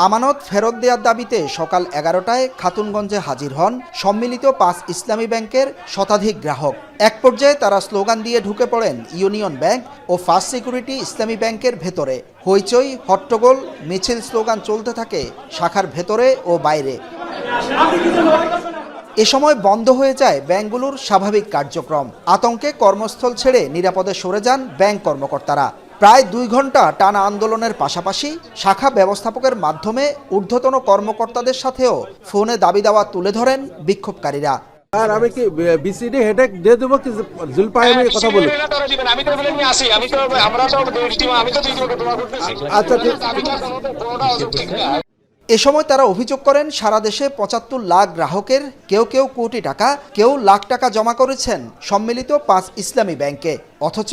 আমানত ফেরত দেওয়ার দাবিতে সকাল 11টায় খাতুনগঞ্জে হাজির হন সম্মিলিত 5 ইসলামী ব্যাংকের শতাধিক গ্রাহক। এক পর্যায়ে তারা স্লোগান দিয়ে ঢুকে পড়েন ইউনিয়ন ব্যাংক ও ফার্স্ট সিকিউরিটি ইসলামী ব্যাংকের ভেতরে। হইচই, হট্টগোল, মিছিল, স্লোগান চলতে থাকে শাখার ভেতরে ও বাইরে। এ সময় বন্ধ হয়ে যায় ব্যাংকগুলোর স্বাভাবিক কার্যক্রম। আতঙ্কে কর্মস্থল ছেড়ে নিরাপদে সরে যান ব্যাংক কর্মকর্তারা। প্রায় 2 ঘন্টা টানা আন্দোলনের পাশাপাশি শাখা ব্যবস্থাপকের মাধ্যমে ঊর্ধ্বতন কর্মকর্তাদের সাথেও ফোনে দাবি দাওয়া তুলে ধরেন বিক্ষোভকারীরা। আর আমি কি বিসিডি হেডেক দিয়ে দেবো কি জুলপাই আমি কথা বলি? আচ্ছা ঠিক। এ সময় তারা অভিযোগ করেন সারা দেশে 75 লাখ গ্রাহকের কেউ কেউ কোটি টাকা, কেউ লাখ টাকা জমা করেছেন সম্মিলিত 5 ইসলামী ব্যাংকে, অথচ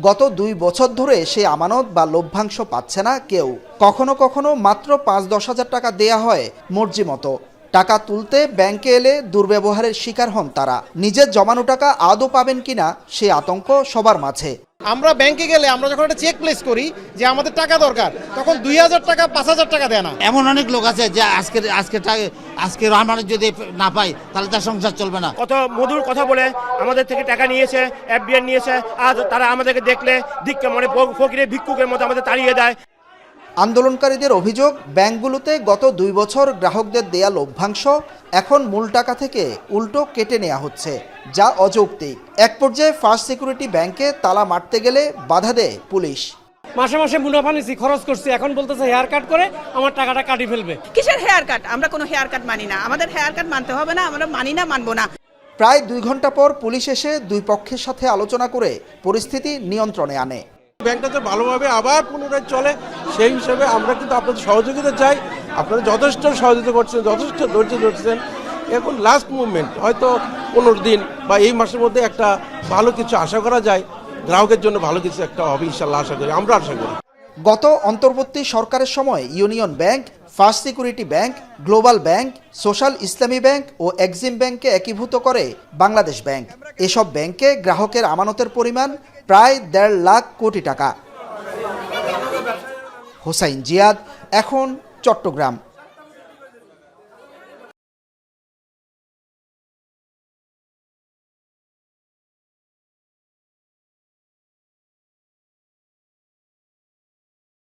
গত 2 বছর ধরে সে আমানত বা লভ্যাংশ পাচ্ছে না কেউ। কখনো কখনো মাত্র 5-10 হাজার টাকা দেয়া হয় মর্জি মতো। টাকা তুলতে ব্যাংকে এলে দুর্ব্যবহারের শিকার হন তারা। নিজের জমানো টাকা আদৌ পাবেন কিনা সে আতঙ্ক সবার মাঝে। আমরা ব্যাংকে গেলে আমরা যখন একটা চেক প্লেস করি যে আমাদের টাকা দরকার, তখন 2000 টাকা 5000 টাকা দেয় না। এমন অনেক লোক আছে যে আজকে আমাদের যদি না পাই তাহলে তার সংসার চলবে না। কত মধুর কথা বলে আমাদের থেকে টাকা নিয়েছে, এফবিআর নিয়েছে। আজ তারা আমাদেরকে দেখলে দিককে মানে ফকিরের ভিক্ষুকের মতো আমাদের তাড়িয়ে দেয়। আন্দোলনকারীদের অভিযোগ, ব্যাংকগুলোতে গত 2 বছর গ্রাহকদের দেয়া লভ্যাংশ এখন মূল টাকা থেকে উল্টো কেটে নেওয়া হচ্ছে, যা অযৌক্তিক। এক পর্যায়ে ফার্স্ট সিকিউরিটি ব্যাংকে তালা মারতে গেলে বাধা দেয় পুলিশ। মাসে মাসে মুনাফা নিছি, খরচ করছি, এখন বলতেছে হেয়ার কাট করে আমার টাকাটা কাটি ফেলবে। কিসের হেয়ার কাট? আমরা কোনো হেয়ার কাট মানি না। আমাদের হেয়ার কাট মানতে হবে না, আমরা মানি না, মানবো না। প্রায় 2 ঘন্টা পর পুলিশ এসে 2 পক্ষের সাথে আলোচনা করে পরিস্থিতি নিয়ন্ত্রণে আনে। ব্যাংকটাতে ভালোভাবে আবার পুনরায় চলে, সেই হিসেবে আমরা কিন্তু আপনাদের সহযোগিতা চাই। আপনারা যথেষ্ট সহযোগিতা করছেন, যথেষ্ট ধৈর্য ধরছেন। এখন লাস্ট মুভমেন্ট, হয়তো 15 দিন বা এই মাসের মধ্যে একটা ভালো কিছু আশা করা যায়, গ্রাহকের জন্য ভালো কিছু একটা হবে ইনশাল্লাহ, আশা করি, আমরা আশা করি। গত অন্তর্বর্তী সরকারের সময় union bank, first security bank, global bank, social ইসলামী ব্যাংক ও এক্সিম ব্যাংককে একীভূত করে বাংলাদেশ ব্যাংক। এসব ব্যাংকে গ্রাহকের আমানতের পরিমাণ প্রায় 1.5 লাখ কোটি টাকা। হোসাইন জিয়াদ, এখন চট্টগ্রাম।